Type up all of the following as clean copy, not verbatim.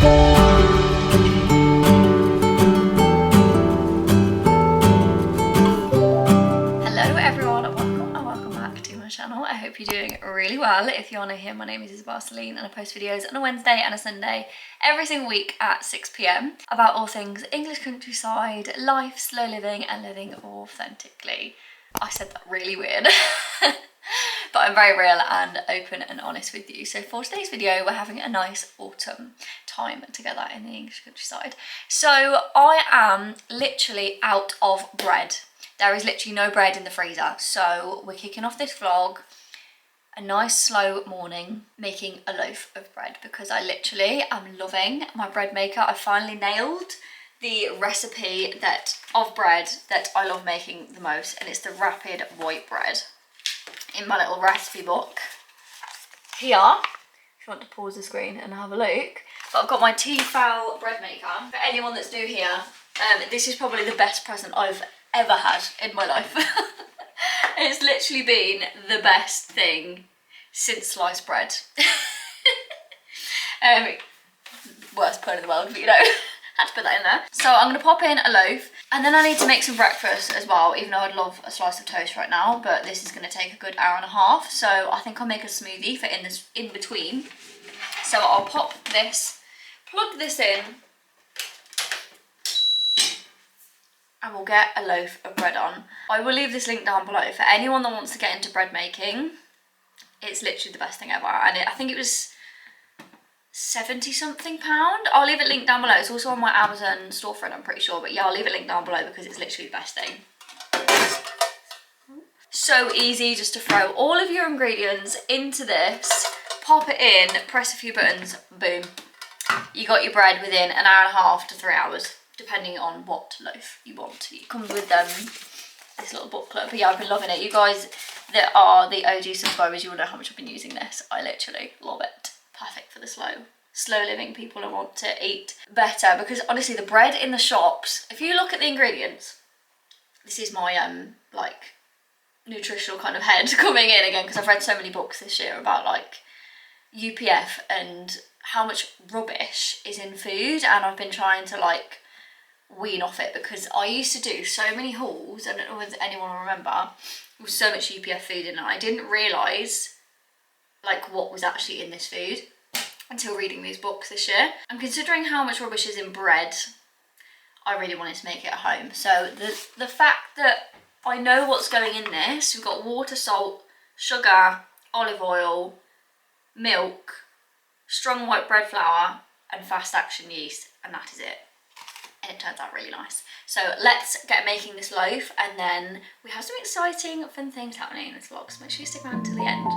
I hope you're doing really well. If you're new here, my name is Isobelceline and I post videos on a Wednesday and a Sunday every single week at 6 PM about all things English countryside, life, slow living and living authentically. I said that really weird. But I'm very real and open and honest with you. So for today's video, we're having a nice autumn time together in the English countryside. So I am literally out of bread. There is literally no bread in the freezer. So we're kicking off this vlog, a nice slow morning, making a loaf of bread because I literally am loving my bread maker. I finally nailed the recipe of bread that I love making the most, and it's the rapid white bread in my little recipe book here, if you want to pause the screen and have a look. But I've got my Tefal bread maker. For anyone that's new here, this is probably the best present I've ever had in my life. It's literally been the best thing since sliced bread. Worst pun in the world, but you know, had to put that in there. So I'm gonna pop in a loaf, and then I need to make some breakfast as well, even though I'd love a slice of toast right now, but this is gonna take a good hour and a half. So I think I'll make a smoothie for in between. So I'll pop this, plug this in, and we'll get a loaf of bread on. I will leave this link down below for anyone that wants to get into bread making. It's literally the best thing ever, and I think it was 70 something pound. I'll leave it linked down below. It's also on my Amazon storefront, I'm pretty sure, but yeah, I'll leave it linked down below because it's literally the best thing. So easy just to throw all of your ingredients into this, pop it in, press a few buttons, boom. You got your bread within an hour and a half to 3 hours, depending on what loaf you want. It comes with this little booklet, but yeah, I've been loving it. You guys that are the OG subscribers, you will know how much I've been using this. I literally love it. Perfect for the slow living people who want to eat better, because honestly the bread in the shops, if you look at the ingredients, this is my like nutritional kind of head coming in again, because I've read so many books this year about like UPF and how much rubbish is in food, and I've been trying to like wean off it, because I used to do so many hauls, I don't know if anyone will remember, with so much UPF food in it. I didn't realise like what was actually in this food until reading these books this year. And considering how much rubbish is in bread, I really wanted to make it at home. So the fact that I know what's going in this, we've got water, salt, sugar, olive oil, milk, strong white bread flour and fast action yeast, and that is it. And it turns out really nice. So let's get making this loaf, and then we have some exciting fun things happening in this vlog, so make sure you stick around till the end.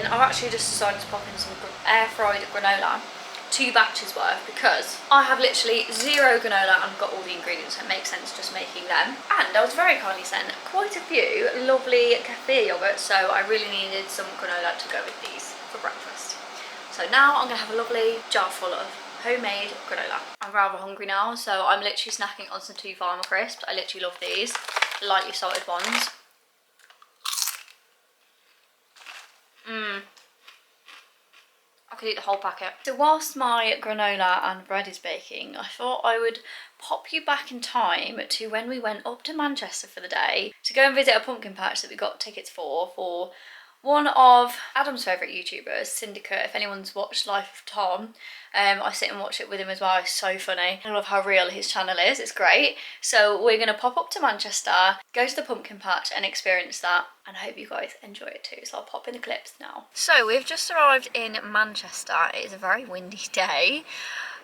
I've actually just decided to pop in some air fried granola, 2 batches worth, because I have literally 0 granola and I've got all the ingredients, so it makes sense just making them. And I was very kindly sent quite a few lovely kefir yogurts, so I really needed some granola to go with these for breakfast. So now I'm going to have a lovely jar full of homemade granola. I'm rather hungry now, so I'm literally snacking on some 2 Farmer crisps. I literally love these, lightly salted ones. I could eat the whole packet. So whilst my granola and bread is baking, I thought I would pop you back in time to when we went up to Manchester for the day to go and visit a pumpkin patch that we got tickets for one of Adam's favourite YouTubers, Syndicate. If anyone's watched Life of Tom, I sit and watch it with him as well. It's so funny. I love how real his channel is. It's great. So we're going to pop up to Manchester, go to the pumpkin patch and experience that. And I hope you guys enjoy it too. So I'll pop in the clips now. So we've just arrived in Manchester. It is a very windy day.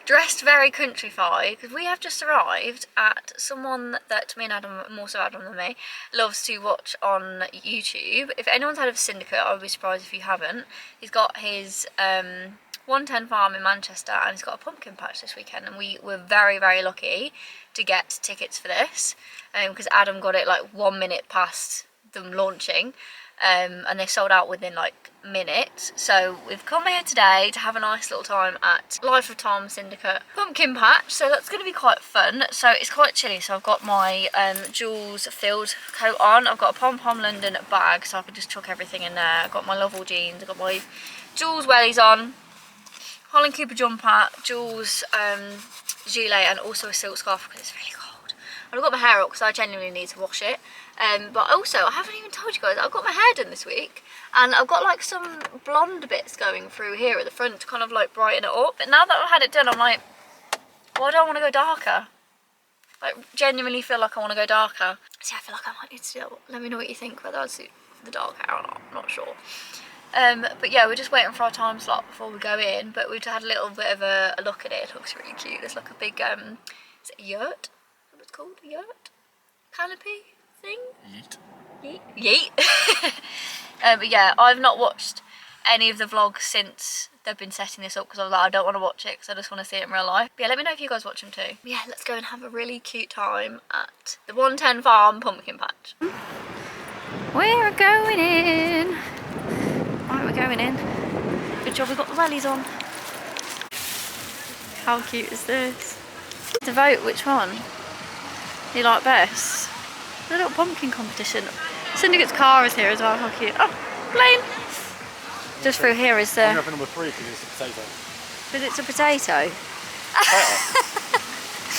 Dressed very countrified because we have just arrived at someone that me and Adam, more so Adam than me, loves to watch on YouTube. If anyone's heard of Syndicate, I would be surprised if you haven't. He's got his 110 farm in Manchester and he's got a pumpkin patch this weekend, and we were very, very lucky to get tickets for this because Adam got it like 1 minute past them launching. And they sold out within like minutes. So we've come here today to have a nice little time at Life of Tom Syndicate pumpkin patch. So that's going to be quite fun. So it's quite chilly, so I've got my Jules field coat on. I've got a Pom Pom London bag so I can just chuck everything in there. I've got my Lovell jeans, I've got my Jules wellies on, Holland Cooper jumper, Jules gilet, and also a silk scarf because it's really cold. And I've got my hair up because I genuinely need to wash it. But also, I haven't even told you guys, I've got my hair done this week, and I've got like some blonde bits going through here at the front to kind of like brighten it up. But now that I've had it done, I'm like, why do I want to go darker? Like, genuinely feel like I want to go darker. See, I feel like I might need to do it. Let me know what you think, whether I'd suit the dark hair or not, I'm not sure. But yeah, we're just waiting for our time slot before we go in, but we've had a little bit of a look at it. It looks really cute. There's like a big, is it a yurt? Is that what it's called? A yurt? Canopy thing? Yeet. Yeet. But yeah, I've not watched any of the vlogs since they've been setting this up because I was like, I don't want to watch it because I just want to see it in real life. But yeah, let me know if you guys watch them too. But yeah, let's go and have a really cute time at the 110 Farm Pumpkin Patch. We're going in. Right, we're going in. Good job we got the wellies on. How cute is this? To vote which one you like best. The little pumpkin competition. Syndicate's car is here as well. How cute! Oh, plane. Just through here is the. I'm going for number 3 because it's a potato. Because it's a potato.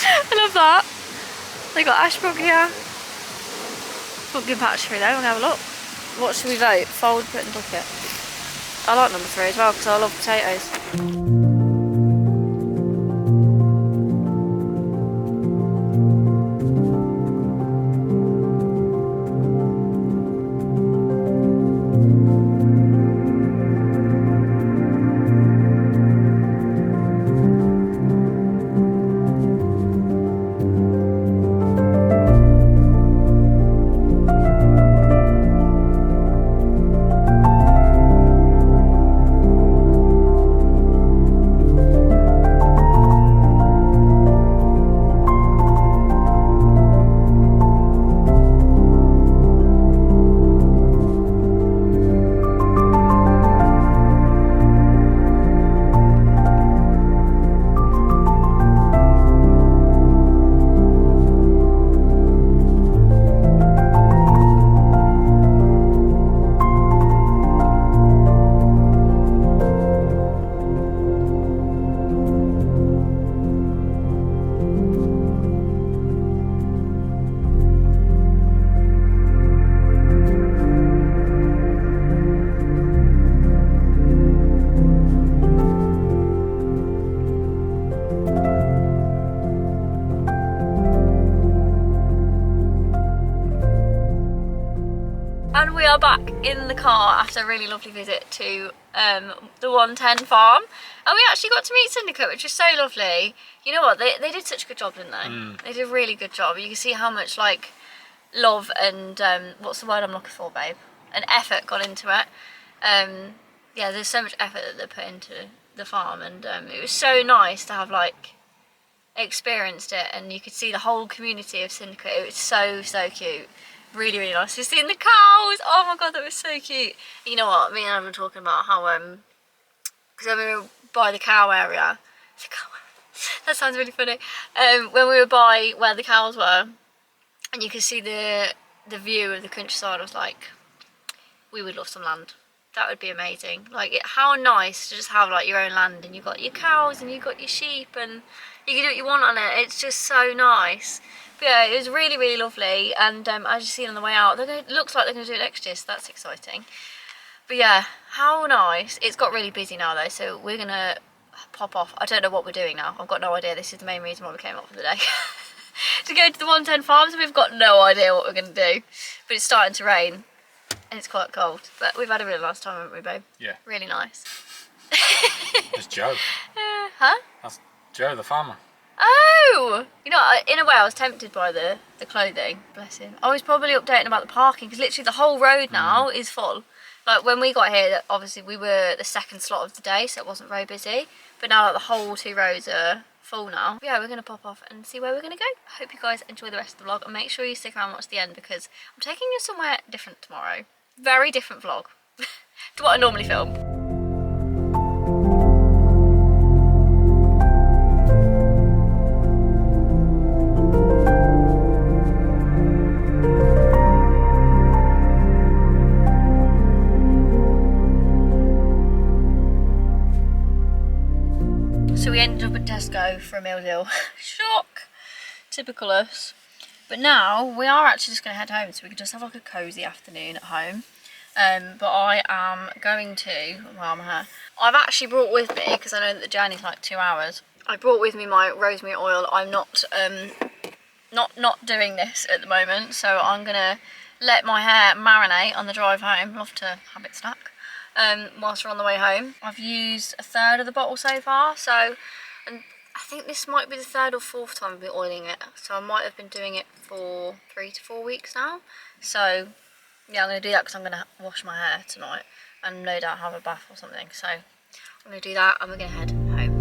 I love that. They got Ashbrook here. Pumpkin patch tree though, we're gonna have a look. What should we vote? Fold, put in the bucket. I like number 3 as well because I love potatoes. And we are back in the car after a really lovely visit to the 110 farm. And we actually got to meet Syndicate, which was so lovely. You know what, they did such a good job, didn't they? They did a really good job. You can see how much like love and, what's the word I'm looking for, babe? And effort got into it. Yeah, there's so much effort that they put into the farm, and it was so nice to have like experienced it, and you could see the whole community of Syndicate. It was so cute. Really, really nice to see in the cows. Oh my god, that was so cute. You know what, me and Adam were talking about how, because when we were by the cow area, that sounds really funny. When we were by where the cows were, and you could see the view of the countryside, I was like, we would love some land. That would be amazing. Like, how nice to just have like your own land, and you've got your cows and you've got your sheep, and you can do what you want on it. It's just so nice. But yeah, it was really, really lovely. And as you see on the way out, it looks like they're going to do it next year, so that's exciting. But yeah, how nice. It's got really busy now though, so we're going to pop off. I don't know what we're doing now. I've got no idea. This is the main reason why we came up for the day. To go to the 110 farms, we've got no idea what we're going to do. But it's starting to rain. And it's quite cold, but we've had a really nice time, haven't we, babe? Yeah. Really nice. It's Joe. Huh? That's Joe, the farmer. Oh! You know, in a way I was tempted by the clothing, bless him. I was probably updating about the parking, because literally the whole road now is full. Like, when we got here, obviously we were the second slot of the day, so it wasn't very busy. But now like, the whole 2 rows are full now. But yeah, we're going to pop off and see where we're going to go. I hope you guys enjoy the rest of the vlog, and make sure you stick around and watch the end, because I'm taking you somewhere different tomorrow. Very different vlog to what I normally film. So we ended up at Tesco for a meal deal. Shock! Typical us. But now we are actually just going to head home, so we can just have like a cosy afternoon at home. But I am going to, well, I'm here. I've actually brought with me, because I know that the journey's like 2 hours, I brought with me my rosemary oil. I'm not doing this at the moment, so I'm going to let my hair marinate on the drive home. Love to have it stuck whilst we're on the way home. I've used 1/3 of the bottle so far, so, and I think this might be the 3rd or 4th time I've been oiling it, so I might have been doing it for 3 to 4 weeks now. So yeah, I'm going to do that because I'm going to wash my hair tonight and no doubt have a bath or something. So I'm going to do that and we're going to head home.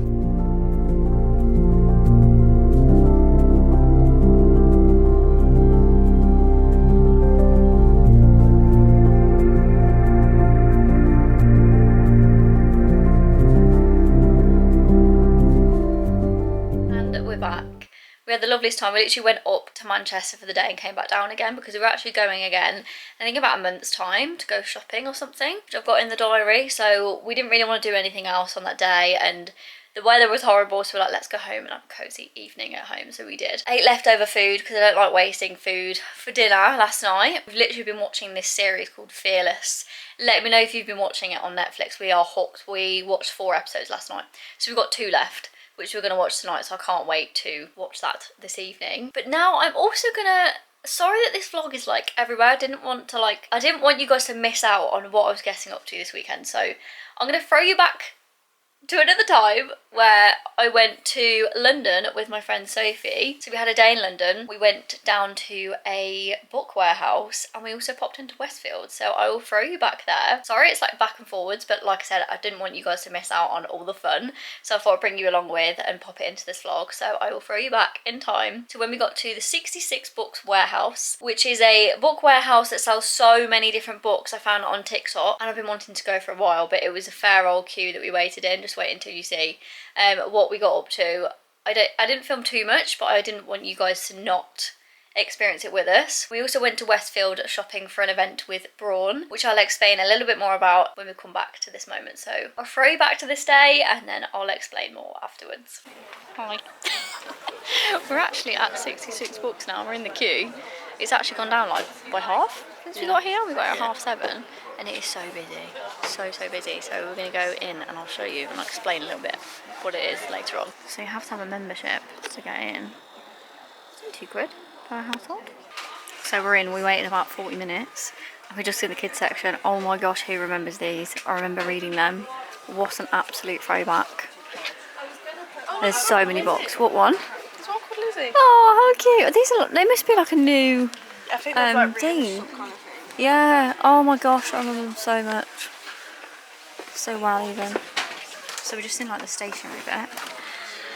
We had the loveliest time. We literally went up to Manchester for the day and came back down again, because we were actually going again, I think about a month's time, to go shopping or something, which I've got in the diary. So we didn't really want to do anything else on that day, and The weather was horrible, so we're like, let's go home and have a cozy evening at home. So we did. Ate leftover food because I don't like wasting food for dinner last night. We've literally been watching this series called Fearless. Let me know if you've been watching it on Netflix. We are hooked. We watched 4 episodes last night. So we've got 2 left, which we're going to watch tonight. So I can't wait to watch that this evening. But now I'm also going to... Sorry that this vlog is like everywhere. I didn't want you guys to miss out on what I was getting up to this weekend. So I'm going to throw you back to another time where I went to London with my friend Sophie. So we had a day in London. We went down to a book warehouse and we also popped into Westfield. So I will throw you back there. Sorry it's like back and forwards, but like I said, I didn't want you guys to miss out on all the fun. So I thought I'd bring you along with and pop it into this vlog. So I will throw you back in time to when we got to the 66 Books warehouse, which is a book warehouse that sells so many different books. I found it on TikTok and I've been wanting to go for a while, but it was a fair old queue that we waited in. Just wait until you see what we got up to. I didn't film too much, but I didn't want you guys to not experience it with us. We also went to Westfield shopping for an event with Braun, which I'll explain a little bit more about when we come back to this moment. So I'll throw you back to this day and then I'll explain more afterwards. Hi. We're actually at 66 Books now. We're in the queue. It's actually gone down like by half since we got here. We got here at 7:30 and it is so busy. So busy. So we're going to go in and I'll show you and I'll explain a little bit what it is later on. So you have to have a membership to get in. It's £2 per household. So we're in, we waited about 40 minutes and we're just in the kids section. Oh my gosh, who remembers these? I remember reading them. What an absolute throwback. There's so many books. What one? There's one called Lizzie. Oh, how cute. These are, they must be like a new I think they're like thing. kind of thing. Yeah, oh my gosh, I remember them so much. So well even. So we're just in like the stationery bit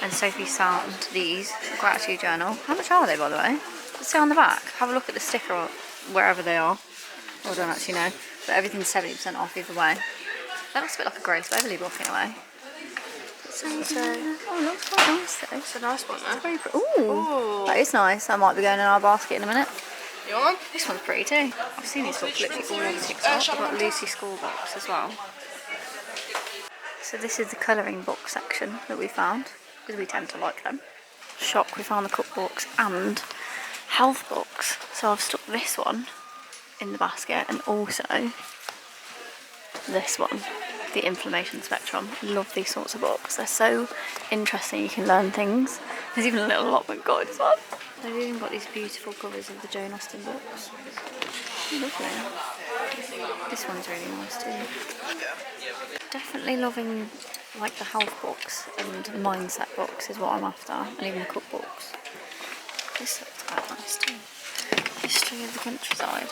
and Sophie's found these, gratitude journal. How much are they by the way? Does it say on the back? Have a look at the sticker or wherever they are. Oh, I don't actually know. But everything's 70% off either way. That looks a bit like a Grace Beverley book in a way. Oh, it looks quite nice though. It's a nice one though. Ooh, that is nice. That might be going in our basket in a minute. You want one? This one's pretty too. I've seen these books literally all over TikTok. I've got Lucy school books as well. So this is the colouring book section that we found, because we tend to like them. Shop, we found the cookbooks and health books. So I've stuck this one in the basket and also this one, the inflammation spectrum. Love these sorts of books. They're so interesting, you can learn things. There's even a little allotment guide as well. They've even got these beautiful covers of the Jane Austen books. Lovely. This one's really nice too. Definitely loving like the health books and mindset books is what I'm after, and even the cookbooks. This looks quite nice too. History of the countryside.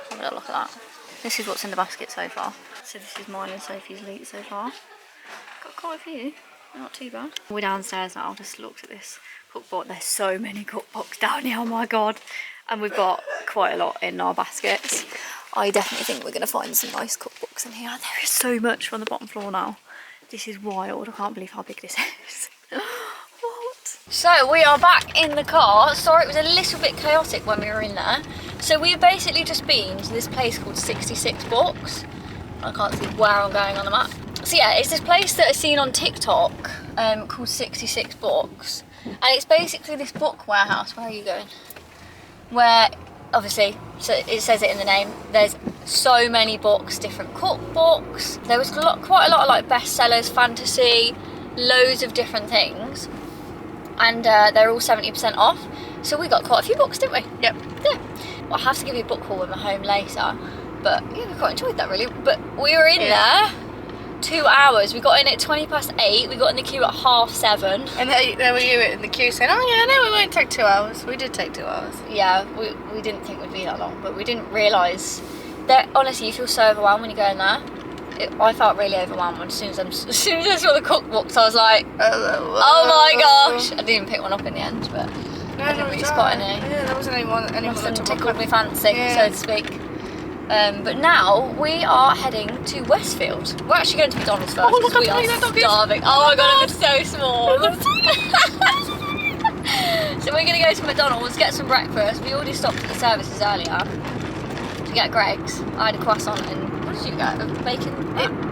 Have a little look at that. This is what's in the basket so far. So this is mine and Sophie's loot so far. Got quite a few. Not too bad. We're downstairs now. I just looked at this cookbook. There's so many cookbooks down here. Oh my god. And we've got quite a lot in our baskets. I definitely think we're going to find some nice cookbooks in here. There is so much on the bottom floor now. This is wild. I can't believe how big this is. What? So we are back in the car. Sorry, it was a little bit chaotic when we were in there. So we've basically just been to this place called 66 Books. I can't see where I'm going on the map. So yeah, it's this place that I've seen on TikTok called 66 Books. And it's basically this book warehouse. Where are you going? Where, obviously, so it says it in the name, there's so many books, different cookbooks. There was quite a lot of like bestsellers, fantasy, loads of different things. And they're all 70% off. So we got quite a few books, didn't we? Yep. Yeah. Well, I'll have to give you a book haul when we're home later. But yeah, we quite enjoyed that really. But we were in there 2 hours. We got in at 8:20. We got in the queue at 7:30. And there were you in the queue saying, oh yeah, no, we won't take 2 hours. We did take 2 hours. Yeah, we didn't think we'd be that long, but we didn't realise that honestly you feel so overwhelmed when you go in there. I felt really overwhelmed as soon as I saw the cookbooks. I was like, oh my gosh. I didn't even pick one up in the end, but I didn't really spot any. Yeah, there wasn't anyone Nothing that tickled me fancy, so to speak. But now we are heading to Westfield. We're actually going to McDonald's first because we are starving. Oh my god, it's so small. So we're going to go to McDonald's, get some breakfast. We already stopped at the services earlier to get Greg's. I had a croissant and did you get? A bacon?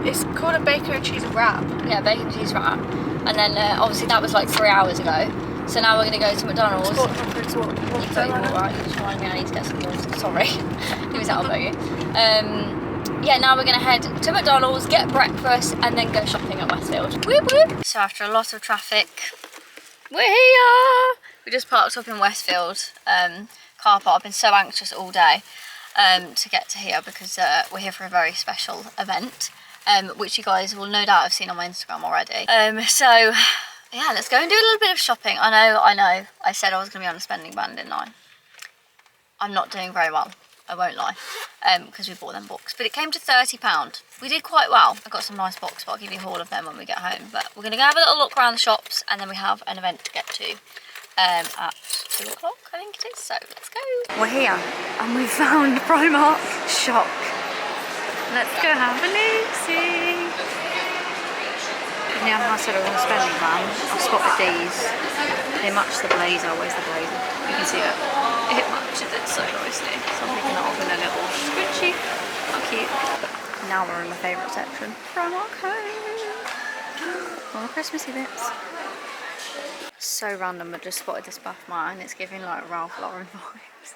It's called a bacon and cheese wrap. Yeah, bacon and cheese wrap. And then obviously that was like 3 hours ago. So now we're going to go to McDonald's. It's what, You got your water out. You just remind me I need to get some water. Sorry. It was out of you. Yeah, now we're going to head to McDonald's, get breakfast, and then go shopping at Westfield. Whoop whoop. So after a lot of traffic, we're here. We just parked up in Westfield car park. I've been so anxious all day to get to here because we're here for a very special event, which you guys will no doubt have seen on my Instagram already. So yeah, let's go and do a little bit of shopping. I know. I said I was going to be on a spending ban, didn't I? I'm not doing very well, I won't lie, because we bought them books. But it came to £30. We did quite well. I got some nice books, but I'll give you a haul of them when we get home. But we're going to go have a little look around the shops, and then we have an event to get to at 2 o'clock, I think it is. So let's go. We're here, and we found Primark shop. Let's go have a look-see. Yeah, I said I was on a spending ban. I've spotted these. They match the blazer. Where's the blazer? You can see it. It matches it so nicely. So I'm picking that up in a little scrunchie. How cute. Now we're in my favourite section. Primark home. All the Christmassy bits. So random, I just spotted this bath mat and it's giving like Ralph Lauren vibes.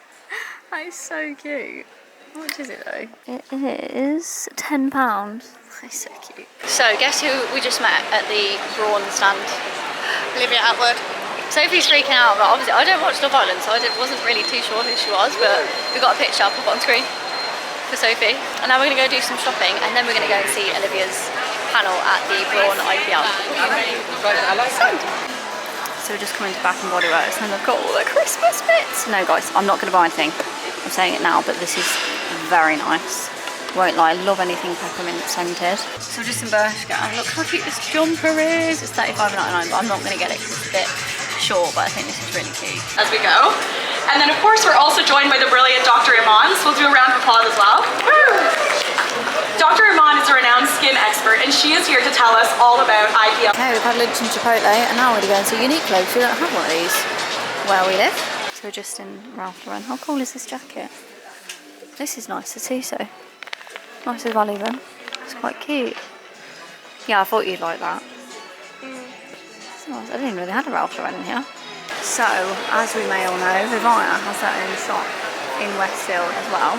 That is so cute. How much is it though? It is £10. It's so cute. So guess who we just met at the Braun stand? Olivia Atwood. Sophie's freaking out, but obviously I don't watch Love Island, so I wasn't really too sure who she was, but we got a picture up on screen for Sophie. And now we're going to go do some shopping, and then we're going to go and see Olivia's panel at the Braun IPL. So we're just coming to Bath and Body Works, and they've got all the Christmas bits. No guys, I'm not going to buy anything. I'm saying it now, but this is very nice. Won't lie, I love anything peppermint scented. So we're just in Bershka, and look how cute this jumper is. It's £35.99, but I'm not going to get it because it's a bit short, but I think this is really cute. As we go. And then of course we're also joined by the brilliant Dr. Iman, so we'll do a round of applause as well. Dr. Iman is a renowned skin expert, and she is here to tell us all about IPL. Okay, we've had lunch in Chipotle, and now we're going to Uniqlo, because we don't have one of these where we live. So we're just in Ralph Lauren. How cool is this jacket? This is nice to see, so. Nice as well even. It's quite cute. Yeah, I thought you'd like that. It's nice. I didn't know they had a Ralph Lauren in here. So, as we may all know, Vivaya has their own shop in Westfield as well.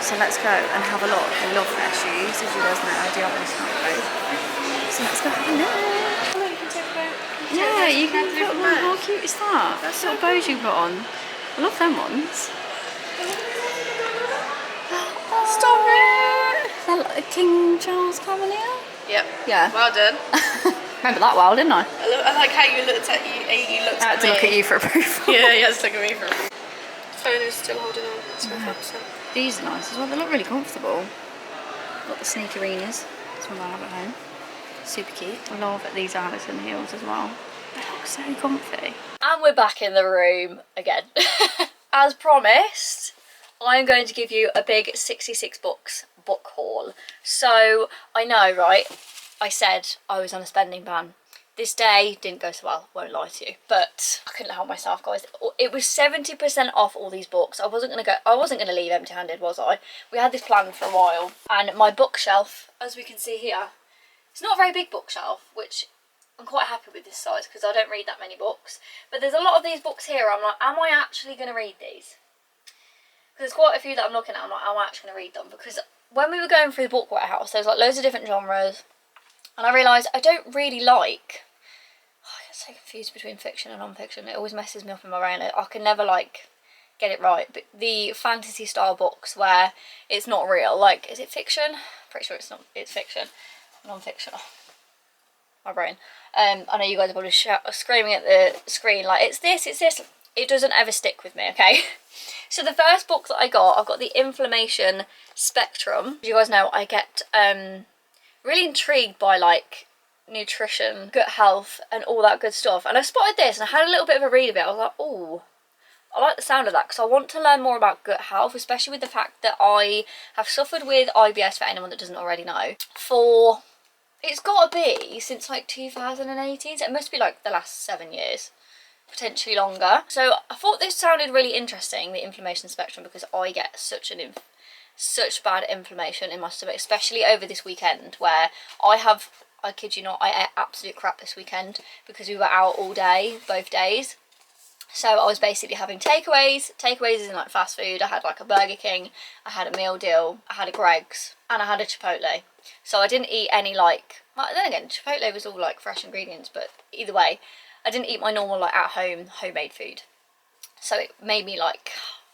So let's go and have a look. I love their shoes, as you guys know. I do have them snap. So let's go have a look. Yeah, you can put one. How cute is that? That's what bows you put on. I love them ones. Stop it! Is that like a King Charles Cavalier? Yep. Yeah. Well done. Remember that well, didn't I? I like how you looked at you. You looked I had at to me. look at you for approval. Yeah, you had to look at me for approval. The phone is still holding on. It's so These are nice as well. They look really comfortable. Got the sneakerinas. That's one I have at home. Super cute. I love these Allison heels as well. They look so comfy. And we're back in the room again. As promised, I'm going to give you a big 66 books book haul. So I know, right? I said I was on a spending ban. This day didn't go so well, won't lie to you, but I couldn't help myself, guys. It was 70% off all these books. I wasn't gonna leave empty-handed, was I? We had this plan for a while, and my bookshelf, as we can see here, it's not a very big bookshelf, which I'm quite happy with this size because I don't read that many books. But there's a lot of these books here. I'm like, am I actually gonna read these? Because there's quite a few that I'm looking at. I'm like, am I actually gonna read them? Because when we were going through the book warehouse, there's like loads of different genres, and I realised I don't really like. I get so confused between fiction and non-fiction. It always messes me up in my brain. I can never like get it right. But the fantasy style books where it's not real, like, is it fiction? Pretty sure it's not. It's fiction. Non-fiction. Oh, my brain. I know you guys are probably screaming at the screen like, it's this, it's this. It doesn't ever stick with me, okay? So the first book that I've got the Inflammation Spectrum. As you guys know, I get really intrigued by like nutrition, gut health, and all that good stuff. And I spotted this and I had a little bit of a read of it. I was like, oh, I like the sound of that because I want to learn more about gut health, especially with the fact that I have suffered with IBS, for anyone that doesn't already know, for, it's got to be since like 2018, so it must be like the last 7 years, potentially longer. So I thought this sounded really interesting, the inflammation spectrum, because I get such an such bad inflammation in my stomach, especially over this weekend where I kid you not, I ate absolute crap this weekend because we were out all day, both days. So I was basically having takeaways. Takeaways is like fast food. I had like a Burger King, I had a meal deal, I had a Greg's, and I had a Chipotle. So I didn't eat any like, well, then again, Chipotle was all like fresh ingredients, but either way, I didn't eat my normal like at home homemade food. So it made me like,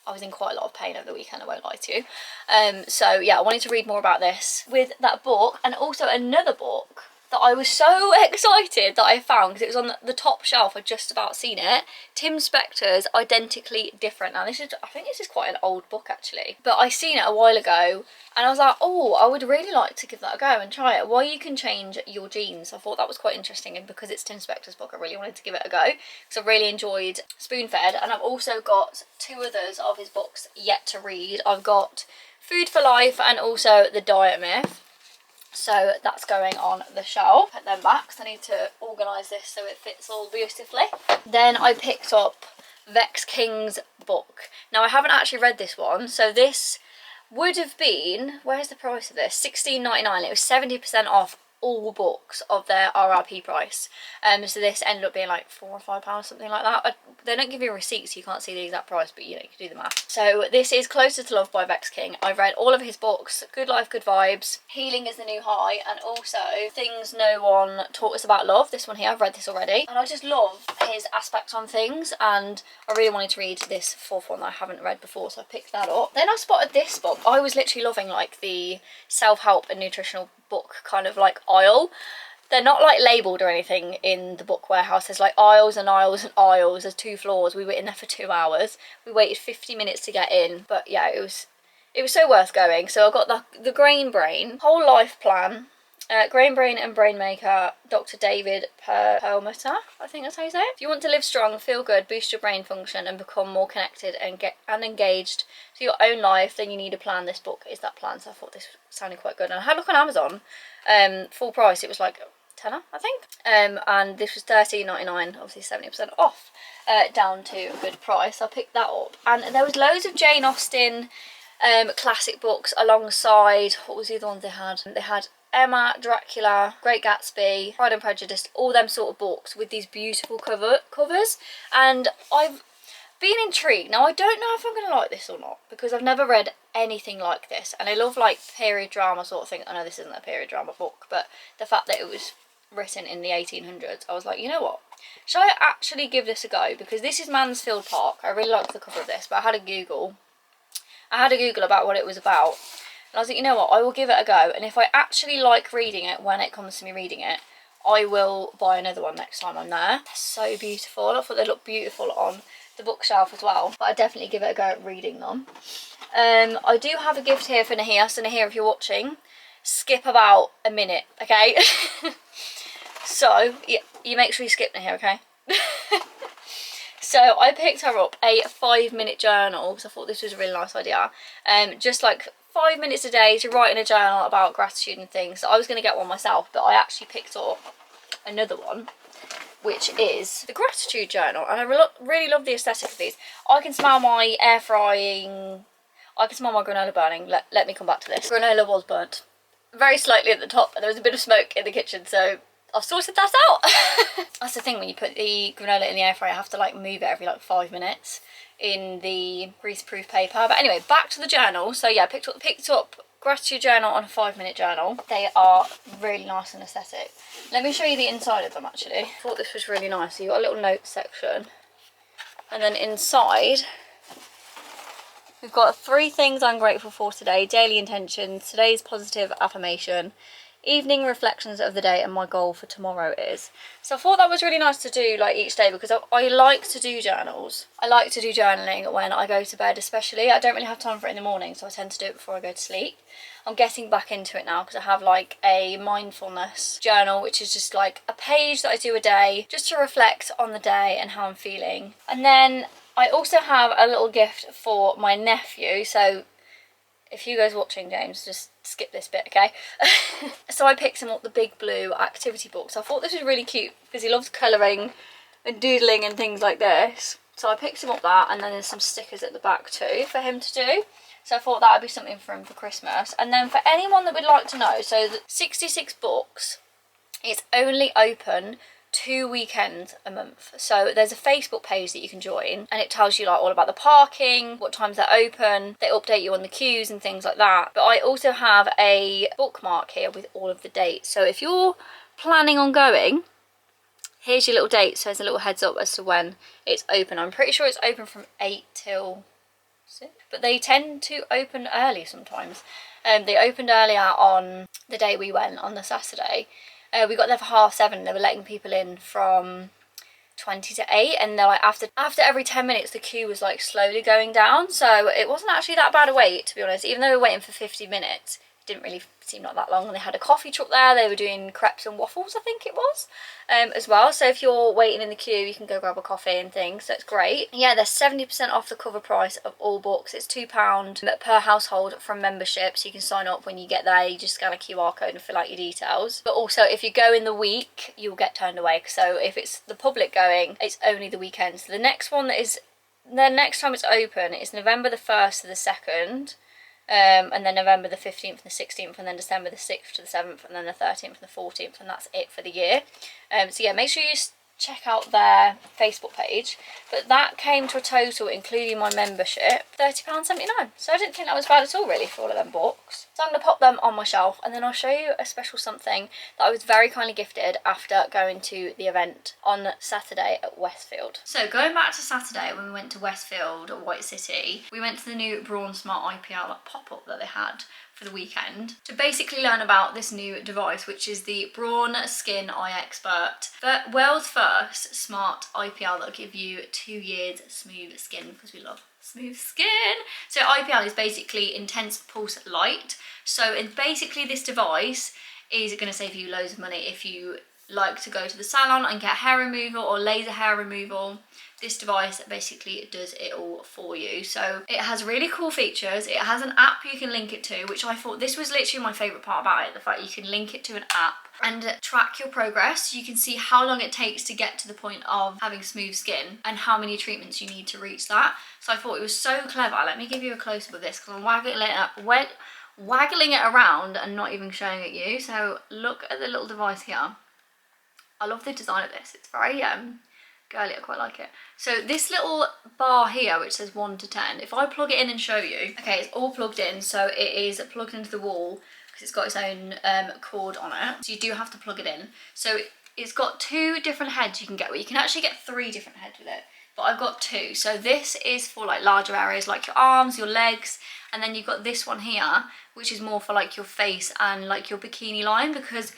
I was in quite a lot of pain over the weekend, I won't lie to you. So yeah, I wanted to read more about this with that book, and also another book that I was so excited that I found, because it was on the top shelf, I'd just about seen it. Tim Spector's Identically Different. Now this is, I think this is quite an old book actually, but I seen it a while ago and I was like, oh, I would really like to give that a go and try it. Why you can change your genes. I thought that was quite interesting, and because it's Tim Spector's book, I really wanted to give it a go because I really enjoyed Spoon-Fed, and I've also got 2 others of his books yet to read. I've got Food for Life and also The Diet Myth. So that's going on the shelf. Put them back because I need to organise this so it fits all beautifully. Then I picked up Vex King's book. Now I haven't actually read this one, so this would have been, where's the price of this? $16.99. It was 70% off all books of their RRP price. So this ended up being like £4 or £5, something like that. They don't give you a receipt, so you can't see the exact price, but you know, you can do the math. So this is Closer to Love by Vex King. I've read all of his books: Good Life, Good Vibes, Healing is the New High, and also Things No One Taught Us About Love. This one here, I've read this already, and I just love his aspect on things, and I really wanted to read this 4th one that I haven't read before, so I picked that up. Then I spotted this book. I was literally loving like the self-help and nutritional book kind of like aisle. They're not like labelled or anything in the book warehouse. There's like aisles and aisles and aisles. There's 2 floors. We were in there for 2 hours. We waited 50 minutes to get in, but yeah, it was so worth going. So I got the Grain Brain Whole Life Plan, Grain Brain and Brain Maker, Dr. David Perlmutter, I think that's how you say it. If you want to live strong, feel good, boost your brain function, and become more connected and engaged to your own life, then you need a plan. This book is that plan. So I thought this sounded quite good. And I had a look on Amazon, full price. It was like £10, I think. And this was $13.99, obviously 70% off, down to a good price. I picked that up. And there was loads of Jane Austen classic books alongside, what was the other ones they had? They had Emma, Dracula, Great Gatsby, Pride and Prejudice, all them sort of books with these beautiful covers. And I've been intrigued. Now I don't know if I'm going to like this or not, because I've never read anything like this, and I love like period drama sort of thing. I know this isn't a period drama book, but the fact that it was written in the 1800s, I was like, you know what, should I actually give this a go? Because this is Mansfield Park. I really like the cover of this, but I had a Google about what it was about, and I was like, you know what, I will give it a go, and if I actually like reading it when it comes to me reading it, I will buy another one next time I'm there. They're so beautiful. I thought they looked beautiful on the bookshelf as well, but I'd definitely give it a go at reading them. I do have a gift here for Nahir, so Nahir, if you're watching, skip about a minute, okay? So, yeah, you make sure you skip Nahir, okay? So I picked her up a 5-minute journal, because I thought this was a really nice idea. Just like 5 minutes a day to write in a journal about gratitude and things. So I was going to get one myself, but I actually picked up another one, which is the gratitude journal, and I really love the aesthetic of these. I can smell my air frying, I can smell my granola burning. Let me come back to this. Granola was burnt very slightly at the top, and there was a bit of smoke in the kitchen, so I've sorted that out. That's the thing, when you put the granola in the air fryer, you have to like move it every like 5 minutes in the grease-proof paper. But anyway, back to the journal. So yeah, picked up gratitude journal on a 5-minute journal. They are really nice and aesthetic. Let me show you the inside of them actually. I thought this was really nice. So you've got a little notes section, and then inside we've got 3 things I'm grateful for today, daily intentions, today's positive affirmation, evening reflections of the day, and my goal for tomorrow is. So I thought that was really nice to do like each day, because I like to do journals. I like to do journaling when I go to bed especially. I don't really have time for it in the morning, so I tend to do it before I go to sleep. I'm getting back into it now because I have like a mindfulness journal, which is just like a page that I do a day just to reflect on the day and how I'm feeling. And then I also have a little gift for my nephew. So if Hugo's watching, James, just skip this bit, okay? So I picked him up the Big Blue activity book. So I thought this was really cute because he loves colouring and doodling and things like this. So I picked him up that, and then there's some stickers at the back too for him to do. So I thought that would be something for him for Christmas. And then for anyone that would like to know, so the 66 books, it's only open 2 weekends a month. So there's a Facebook page that you can join, and it tells you like all about the parking, what times they're open, they update you on the queues and things like that. But I also have a bookmark here with all of the dates. So if you're planning on going, here's your little date, so there's a little heads up as to when it's open. I'm pretty sure it's open from 8 till 6, but they tend to open early sometimes. They opened earlier on the day we went, on the Saturday. We got there for 7:30, and they were letting people in from 20 to 8, and they're like, after every 10 minutes the queue was like slowly going down, so it wasn't actually that bad a wait, to be honest. Even though we were waiting for 50 minutes, it didn't really seem like that long. And they had a coffee truck there, they were doing crepes and waffles, I think it was, as well. So if you're waiting in the queue, you can go grab a coffee and things, so it's great. Yeah, they're 70% off the cover price of all books. It's £2 per household from membership, so you can sign up when you get there. You just scan a QR code and fill out your details. But also, if you go in the week, you'll get turned away. So if it's the public going, it's only the weekend. So the next one that is, the next time it's open is November the 1st to the 2nd. And then November the 15th and the 16th, and then December the 6th to the 7th, and then the 13th and the 14th, and that's it for the year. So yeah, make sure you check out their Facebook page. But that came to a total, including my membership, £30.79. So I didn't think that was bad at all, really, for all of them books. So I'm going to pop them on my shelf, and then I'll show you a special something that I was very kindly gifted after going to the event on Saturday at Westfield. So going back to Saturday, when we went to Westfield or White City, we went to the new Braun Smart IPL like, pop-up that they had for the weekend to basically learn about this new device, which is the Braun Skin Eye Expert, the world's first smart IPL that'll give you 2 years smooth skin, because we love smooth skin. So IPL is basically intense pulse light. So basically this device is going to save you loads of money if you like to go to the salon and get hair removal or laser hair removal. This device basically does it all for you. So it has really cool features. It has an app you can link it to, which I thought this was literally my favourite part about it, the fact you can link it to an app and track your progress. You can see how long it takes to get to the point of having smooth skin and how many treatments you need to reach that. So I thought it was so clever. Let me give you a close-up of this, because I'm waggling it around and not even showing it you. So look at the little device here. I love the design of this. It's very girly, I quite like it. So this little bar here, which says 1 to 10, if I plug it in and show you, okay, it's all plugged in, so it is plugged into the wall because it's got its own cord on it. So you do have to plug it in. So it's got 2 different heads you can get. Well, you can actually get 3 different heads with it, but I've got 2. So this is for like larger areas like your arms, your legs, and then you've got this one here, which is more for like your face and like your bikini line, because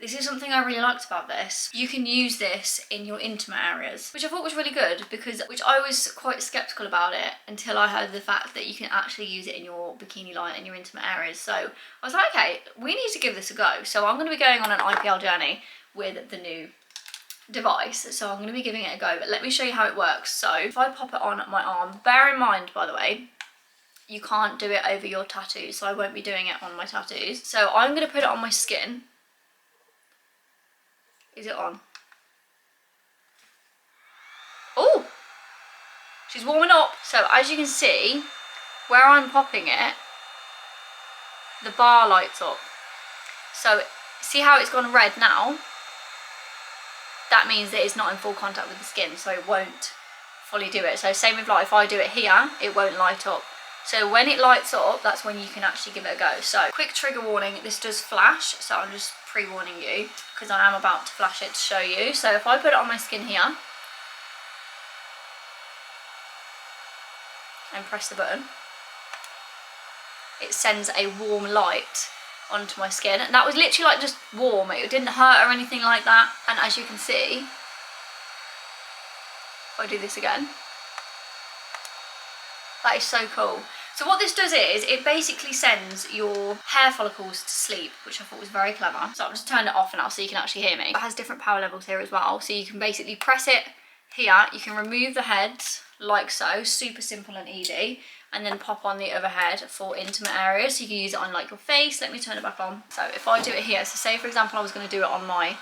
this is something I really liked about this. You can use this in your intimate areas, which I thought was really good, because I was quite skeptical about it until I heard the fact that you can actually use it in your bikini line and your intimate areas. So I was like, okay, we need to give this a go. So I'm going to be going on an IPL journey with the new device, so I'm going to be giving it a go. But let me show you how it works. So if I pop it on my arm, bear in mind, by the way, you can't do it over your tattoos, so I won't be doing it on my tattoos. So I'm going to put it on my skin. Is it on? Oh, she's warming up. So as you can see, where I'm popping it, the bar lights up. So see how it's gone red now? That means that it's not in full contact with the skin, so it won't fully do it. So same with like if I do it here, it won't light up. So when it lights up, that's when you can actually give it a go. So quick trigger warning, this does flash, so I'm just pre-warning you because I am about to flash it to show you. So if I put it on my skin here and press the button, it sends a warm light onto my skin, and that was literally like just warm. It didn't hurt or anything like that. And as you can see, if I do this again, that is so cool. So what this does is, it basically sends your hair follicles to sleep, which I thought was very clever. So I'll just turn it off now so you can actually hear me. It has different power levels here as well. So you can basically press it here, you can remove the heads like so, super simple and easy, and then pop on the other head for intimate areas. So you can use it on like your face. Let me turn it back on. So if I do it here, so say for example I was going to do it on my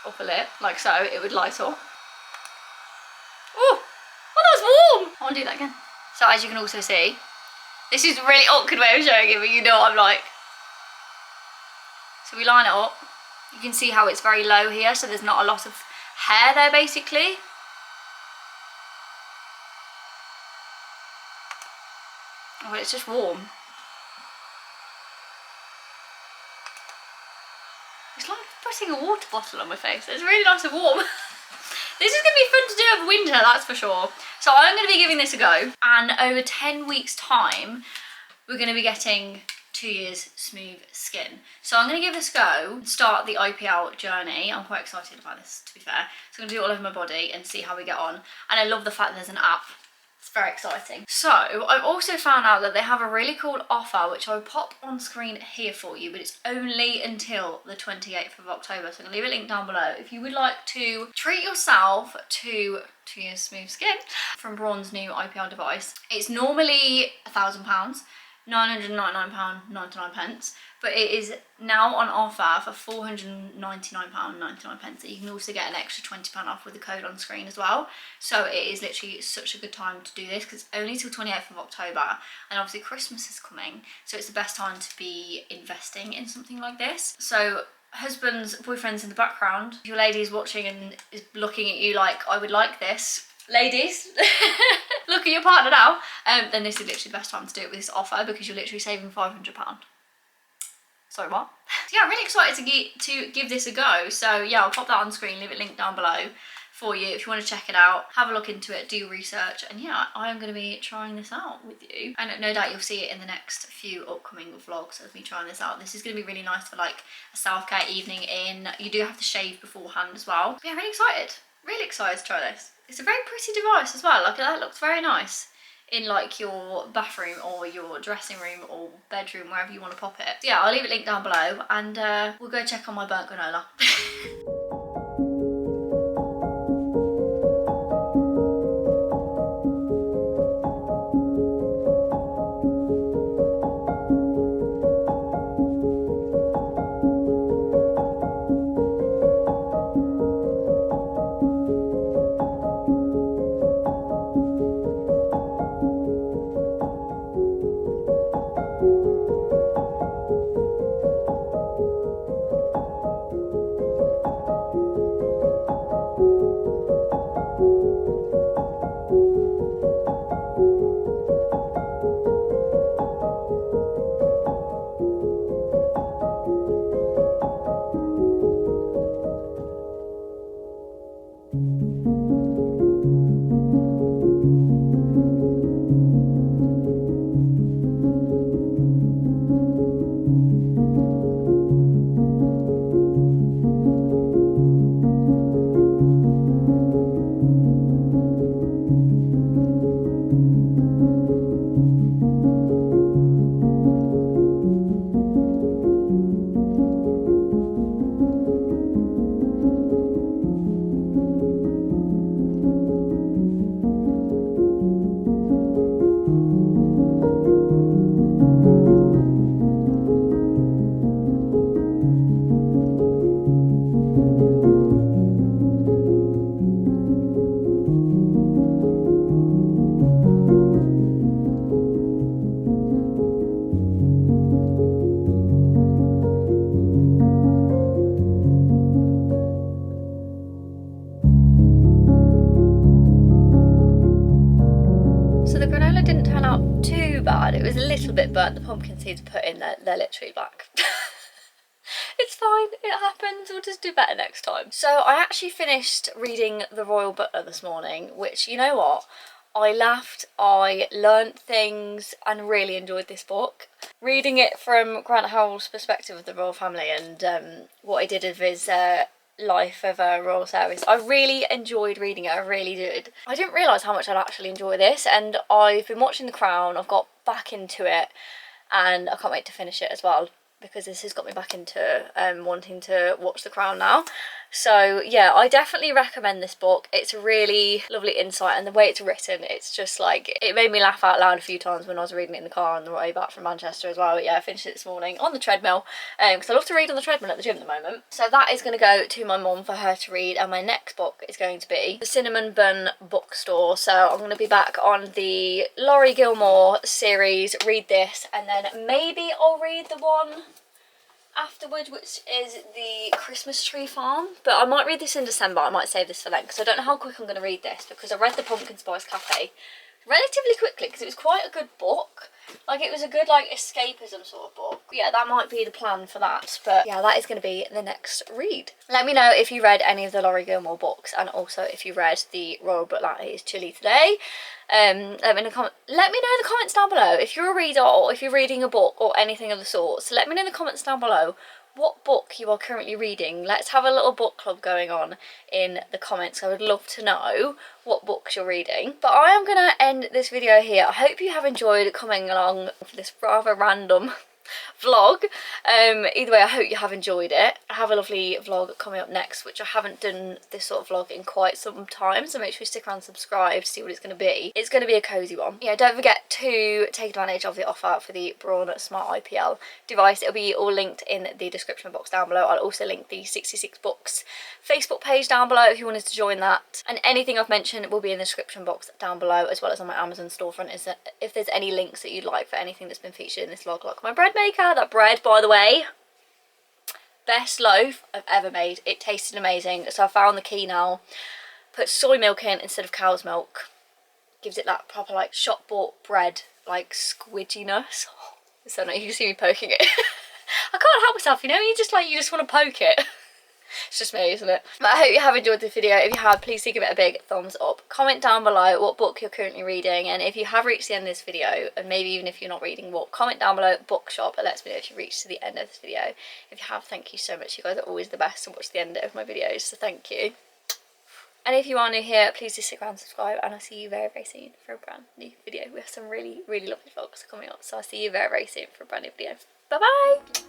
upper lip, like so, it would light up. Oh, that was warm! I want to do that again. So as you can also see, This is a really awkward way of showing it, but you know what I'm like. So we line it up. You can see how it's very low here, so there's not a lot of hair there basically. Oh, it's just warm. It's like putting a water bottle on my face. It's really nice and warm. This is going to be fun to do over winter, that's for sure. So I'm going to be giving this a go. And over 10 weeks time, we're going to be getting 2 years smooth skin. So I'm going to give this a go, start the IPL journey. I'm quite excited about this, to be fair. So I'm going to do it all over my body and see how we get on. And I love the fact that there's an app. It's very exciting. So I've also found out that they have a really cool offer, which I'll pop on screen here for you, but it's only until the 28th of October. So I'm gonna leave a link down below. If you would like to treat yourself to 2 years smooth skin from Braun's new IPL device, it's normally £1,000, £999.99, but it is now on offer for £499.99. So you can also get an extra £20 off with the code on screen as well. So it is literally such a good time to do this because it's only till 28th of October, and obviously Christmas is coming, so it's the best time to be investing in something like this. So husbands, boyfriends in the background, if your lady is watching and is looking at you like, I would like this, ladies, look at your partner now, then this is literally the best time to do it with this offer because you're literally saving £500. Sorry, what? So yeah, I'm really excited to give this a go. So yeah, I'll pop that on screen, leave it linked down below for you if you want to check it out. Have a look into it, do your research, and yeah, I am going to be trying this out with you. And no doubt you'll see it in the next few upcoming vlogs of me trying this out. This is going to be really nice for like a self-care evening in. You do have to shave beforehand as well. But yeah, really excited. Really excited to try this. It's a very pretty device as well. Like that looks very nice in like your bathroom or your dressing room or bedroom, wherever you want to pop it. So yeah, I'll leave it linked down below, and we'll go check on my burnt granola. It was a little bit burnt. The pumpkin seeds put in, they're literally black. It's fine, it happens, we'll just do better next time. So I actually finished reading The Royal Butler this morning, which, you know what, I laughed, I learnt things and really enjoyed this book. Reading it from Grant Howell's perspective of the royal family and what he did of his life of a royal service, I really enjoyed reading it, I really did. I didn't realise how much I'd actually enjoy this, and I've been watching The Crown, I've got back into it, and I can't wait to finish it as well, because this has got me back into wanting to watch The Crown now. So yeah, I definitely recommend this book. It's a really lovely insight, and the way it's written, it's just like, it made me laugh out loud a few times when I was reading it in the car on the way back from Manchester as well. But yeah, I finished it this morning on the treadmill, because I love to read on the treadmill at the gym at the moment. So that is going to go to my mum for her to read, and my next book is going to be The Cinnamon Bun Bookstore. So I'm going to be back on the Laurie Gilmore series, read this, and then maybe I'll read the one afterwards, which is the Christmas Tree Farm. But I might read this in December. I might save this for then, because I don't know how quick I'm going to read this, because I read the Pumpkin Spice Cafe relatively quickly, because it was quite a good book. Like, it was a good, like, escapism sort of book. But yeah, that might be the plan for that. But yeah, that is going to be the next read. Let me know if you read any of the Laurie Gilmore books, and also if you read the Royal Butler is Chilly Today. Let me know in the comments down below if you're a reader, or if you're reading a book or anything of the sort. So let me know in the comments down below what book you are currently reading. Let's have a little book club going on in the comments. I would love to know what books you're reading. But I am going to end this video here. I hope you have enjoyed coming along for this rather random vlog. Either way, I hope you have enjoyed it. I have a lovely vlog coming up next, which I haven't done this sort of vlog in quite some time, so make sure you stick around and subscribe to see what it's going to be. It's going to be a cozy one. Yeah, don't forget to take advantage of the offer for the Braun Smart IPL device. It'll be all linked in the description box down below. I'll also link the 66 Books Facebook page down below if you wanted to join that, and anything I've mentioned will be in the description box down below, as well as on my Amazon storefront. Is that if there's any links that you'd like for anything that's been featured in this vlog, like my bread maker. That bread, by the way, best loaf I've ever made. It tasted amazing. So I found the key now. Put soy milk in instead of cow's milk. Gives it that proper, like, shop bought bread, like, squidginess. So now you can see me poking it. I can't help myself, you know, you just want to poke it. It's just me, isn't it? But I hope you have enjoyed this video. If you have, please do give it a big thumbs up. Comment down below what book you're currently reading, and if you have reached the end of this video, and maybe even if you're not reading what, comment down below bookshop. It lets me know if you reached to the end of this video. If you have, thank you so much. You guys are always the best to watch the end of my videos, so thank you. And if you are new here, please do stick around and subscribe, and I'll see you very, very soon for a brand new video. We have some really, really lovely vlogs coming up, so I'll see you very, very soon for a brand new video. Bye bye!